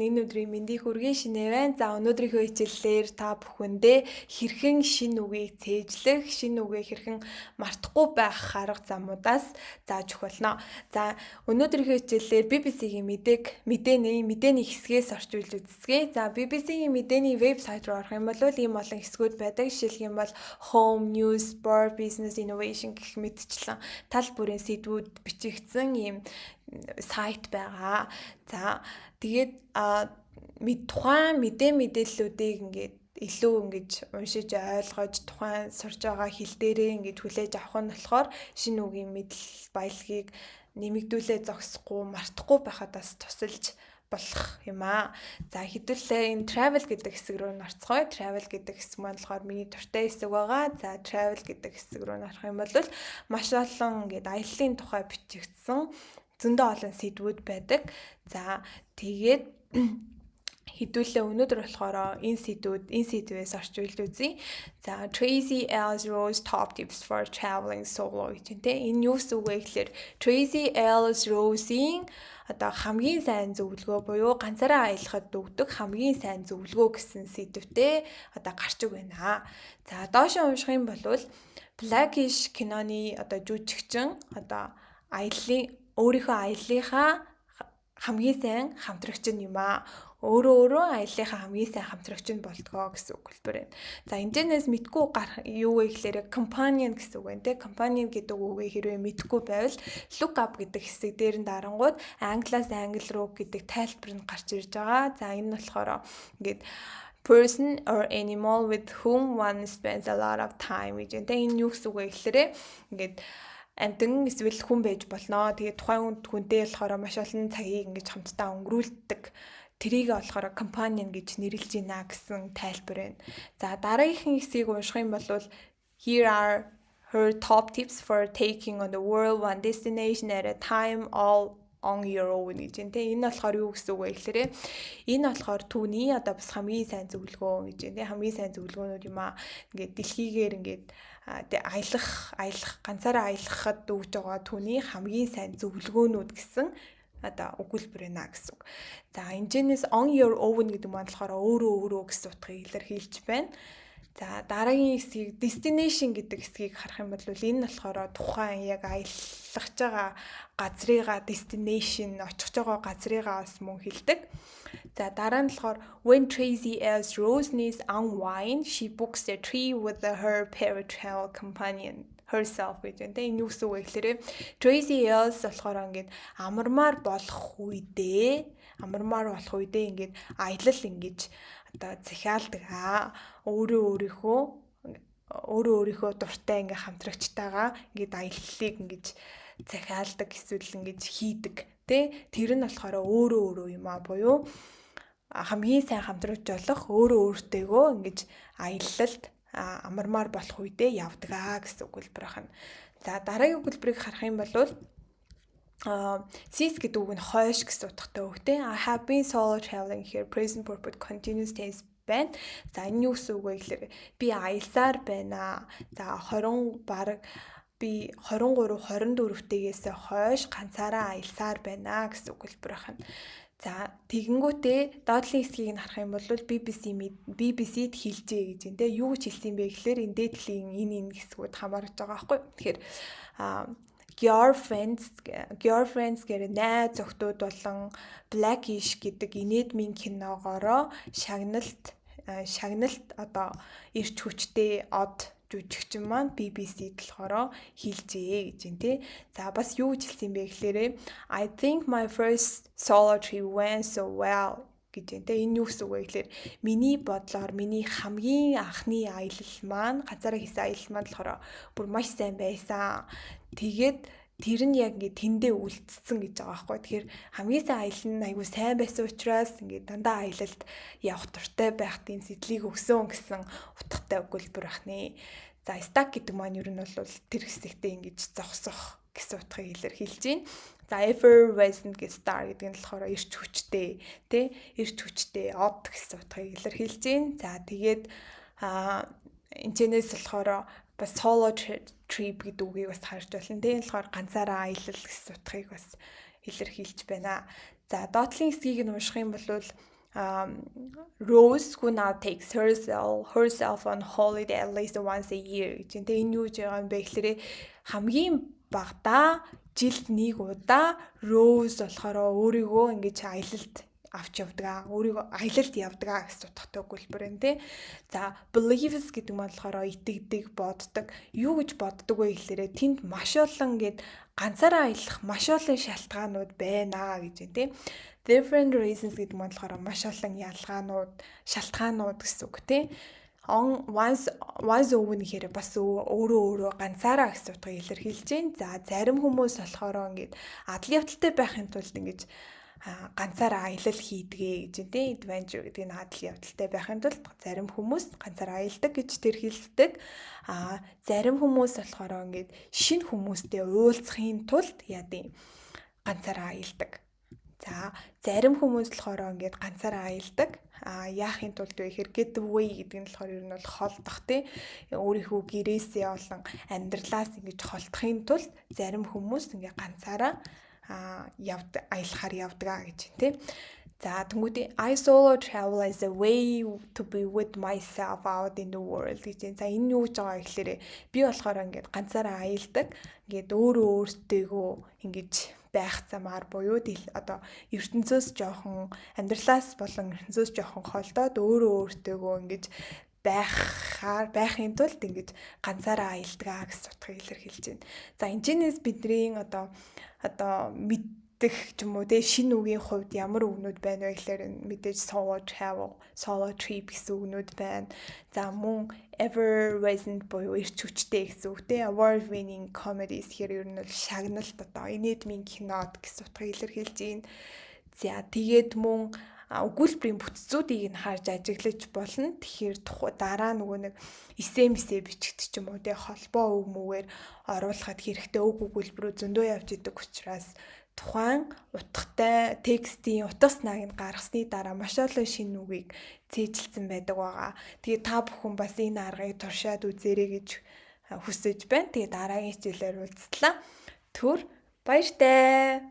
Энэ өдрийн мэндийг хүргэе шинэ байна. За өнөөдрийнхөө хичээлээр та бүхэндээ хэрхэн шинэ үгийг цээжлэх, шинэ үгийг хэрхэн мартахгүй байх арга замуудаас зааж өгөх болно. За өнөөдрийнхөө хичээлээр BBC-ийн мэдээний хэсгээс орчуулж үзье. За BBC-ийн мэдээний вебсайт руу орох юм бол ийм олон хэсгүүд байдаг. Жишээлх юм бол Home, News, Sport, Business, Innovation гэх мэтчлэн тал бүрийн сэдвүүд бичигдсэн ийм сайт байгаа. За тэгээд тухайн мэдээллүүдийг ингээд илүү ингэж уншиж ойлгож тухайн сурж байгаа хэл дээрээ ингэж хүлээж авах нь болохоор шинэ үгийн мэдл баялагийг нэмэгдүүлээ зогсохгүй мартахгүй байхад бас тусалж болох юм аа. За хэдүүлээ энэ travel гэдэг хэсэг рүү орцгоё. Travel гэдэг хэсэг маань болохоор миний дуртай хэсэг байгаа. За travel гэдэг хэсэг рүү орох юм бол маш олон ингээд аяллаа тухай бичигдсэн зөндөө олон сэдвүүд байдаг. За тэгээд хэдүүлээ өнөөдөр болохоор энэ сэдвээс орчуулж үзье. За Tracy Ellis Ross top tips for traveling solo гэж тэ энэ юу гэсэн үг вэ гэхээр Tracy Ellis Ross-ийн одоо хамгийн сайн зөвлөгөө буюу ганцаараа аялахад өгдөг хамгийн сайн зөвлөгөө гэсэн сэдвтэй одоо гарч иг байна. За доош унших юм бол Blackish киноны одоо жүжигчин одоо өөрийнхөө аяллахаа хамгийн сайн хамтрагч нь юм аа. Өөрөө аяллахаа хамгийн сайн хамтрагч нь болдгоо гэсэн үг хэлбэр байна. За энэнээс мэдгүй юу вэ гэхээр companion гэсэн үг байна те. Companion гэдэг үгээ хэрвээ мэдгүй байвал look up гэдэг хэсэг дээр нь дарангууд англиас англи руу гэдэг тайлбар нь гарч ирж байгаа. За энэ нь болохоор ингээд person or animal with whom one spends a lot of time гэж байна. Энэ юу гэсэн үг вэ гэхээр ингээд амтан эсвэл хүн байж болно. Тэгээд тухайн хүнтэй болохоор маш олон цагийг ингэж хамтдаа өнгөрүүлдэг. Тэрийг болохоор companion гэж нэрлэж байна гэсэн тайлбар байна. За дараагийнхын хэсгийг унших юм бол here are her top tips for taking on the world one destination at a time all on your own гэж байна. Энэ болохоор юу гэсэн үг вэ гэхээр энэ болохоор түүний одоо бас хамгийн сайн зөвлөгөө гэж байна. Хамгийн сайн зөвлөгөөнүүд юм аа. Ингээд дэлхийгээр ингээд аялах ганцаараа аялахад өгж байгаа түүний хамгийн сайн зөвлөгөөнүүд гэсэн одоо өгүүлбэр байна гэсэн үг. За энэчнээс on your own гэдэг маань болохоор өөрөө гэсэн утгыг илэрхийлж байна. За дараагийн хэсгийг destination гэдэг хэсгийг харах юм бол энэ нь болохоор тухайн яг аялах байгаа газрыгаа destination очих байгаа газрыгаа бас мөн хэлдэг. За дараа нь болохоор when Tracy Ellis Ross needs unwind, she books a trip with her favorite travel companion herself гэж байна. Энэ юу гэсэн үг вэ гэхээр Tracy Ellis болохоор ингээд амармаар болох үедээ ингээд аялал ингэж одоо захиалдаг өөрийнхөө дуртай ингээ хамтрагчтайгаа ингээд аяллыг ингэж захиалдаг эсвэл ингэж хийдэг тэ тэр нь болохоор өөрөө юм аа буюу хамгийн сайн хамтрагч болох өөртөөгөө ингэж аялалд амармаар болох үедээ явдаг гэсэн үгэлбэр байна. За дараагийн үгэлбэрийг харах юм бол sis гэдэг үг нь хойш гэсэн утгатай үг те. I have been solo traveling here present purpose continuous tense байна. За энэ юу гэсэн үг вэ гэхээр би аялсаар байна. За 23 24-ээс хойш ганцаараа аялсаар байна гэсэн үгэлбэр байна. За тэгэнгүүтээ доотлын хэсгийг нь харах юм бол BBC-д хэлжээ гэж энэ тэ юу гэж хэлсэн бэ гэхээр энэ дээдлийн энэ хэсгүүд хамаарч байгаа байхгүй. Тэгэхээр girlfriends гэх найз зөвхтүүд болон Blackish гэдэг инээдмийн киногоороо шагналт одоо ирч хүчтэй од жүжигчин маань BBC-д болохоор хэлжээ гэж юм тий. За бас юу гэж хэлсэн бэ гэхээр I think my first solo trip went so well гэж юм тий. Энэ юу гэсэн үг вэ гэхээр миний бодлоор миний хамгийн анхны аялал маань ганцаараа хийсэн аялал маань болохоор бүр маш сайн байсан. Тэгээд тэр нь яг ингээд тэндээ үлдсэн гэж байгаа байхгүй. Тэгэхээр хамгийн сайн аялал нь айгүй сайн байсан учраас ингээд дандаа аялалд явах дуртай байх тийм сэтлийг өгсөн гэсэн утгатай өгүүлбэр байна. За stack гэдэг маань ер нь бол тэр хэсэгтээ ингэж зогсох гэсэн утгыг илэрхийлж байна. За effervescent гэж star гэдэг нь болохоор эрч хүчтэй тий эрч хүчтэй од гэсэн утгыг илэрхийлж байна. За тэгээд энэчнээс болохоор бас solo trip гэдэг үгийг бас харж байна. Тэгээ болохоор ганцаараа аялал гэсэн утгыг бас илэрхийлж байна. За доотлын хэсгийг нь унших юм бол Rose who now takes herself on holiday at least once a year гэж. Тэгээ энэ юу гэж байгаа юм бэ гэхээр хамгийн багадаа жилд нэг удаа Rose болохоор өөрийгөө ингэж аялалд авч явдаг. Өөрийгөө аялалд явдаг гэсэн утгатай өгүүлбэр байна тий. За believes гэдэг нь болохоор итгэдэг, боддог. Юу гэж боддог вэ гэхээр тэнд маш олон гээд ганцаараа аялах маш олон шалтгаанууд байна гэж байна тий. Different reasons гэдэг нь болохоор маш олон шалтгаанууд гэсэн үг тий. Once өвнө гэхээр бас өөрөө ганцаараа гэсэн утгыг илэрхийлж байна. За зарим хүмүүс болохоор ингээд адал явдалтай байхын тулд ингэж ганцаараа аялал хийдгээ гэж тийм adventure гэдэг нь адал явдалтай байхын тулд зарим хүмүүс ганцаараа аялдаг гэж тэрхэлдэг. Зарим хүмүүс болохоор ингээд шинэ хүмүүстэй уулзахын тулд яадын ганцаараа аялдаг. За зарим хүмүүс болохоор ингээд ганцаараа аялдаг. Яахын тулд вэ гэхээр getaway гэдэг нь болохоор ер нь бол холдох тий. Өөрийнхөө гэрээсээ болон амьдралаас ингэж холдохын тулд зарим хүмүүс ингээд ганцаараа аялахаар явдаг гэж тий. За тэнгуүдээ I solo travel as a way to be with myself out in the world гэж. За энэ юу гэж байгаа гэхээр би болохоор ингээд ганцаараа аялдаг. Ингээд өөртөөгөө ингэж байх замаар буюу одоо ертөнцөөс жоохон амьдралаас болон ертөнцөөс жоохон холдоод өөртөөгөө ингэж байхын тулд ингэж ганцаараа аялдаг гэсэн утгыг илэрхийлж байна. За энэчнээс бидний одоо мэддэг ч юм уу те шинэ үгийн хувьд ямар үгнүүд байна вэ гэхээр мэдээж solo travel, solo trip гэсэн үгнүүд байна. За мөн ever present буюу эрч хүчтэй гэсэн үг те award winning comedies гэхээр ер нь бол шагналт одоо инедмийн кинод гэсэн утгыг илэрхийлж байна. За тэгээд мөн өгүүлбэрийн бүтцүүдийг нь харж ажиглаж болно. Тэгэхээр дараа нөгөө нэг эсээ бичигт ч юм уу те холбоо үг мүгээр оруулахад хэрэгтэй өгүүлбэрүүд зөндөө явж идэг учраас тухайн утгатай текстийн утга санааг нь гаргасны дараа маш олон шинэ үгийг цээжилсэн байдаг байгаа. Тэгээ та бүхэн бас энэ аргыг туршаад үзээрэй гэж хүсэж байна. Тэгээ дараагийн хичээлээр уулзлаа. Түр баяртай.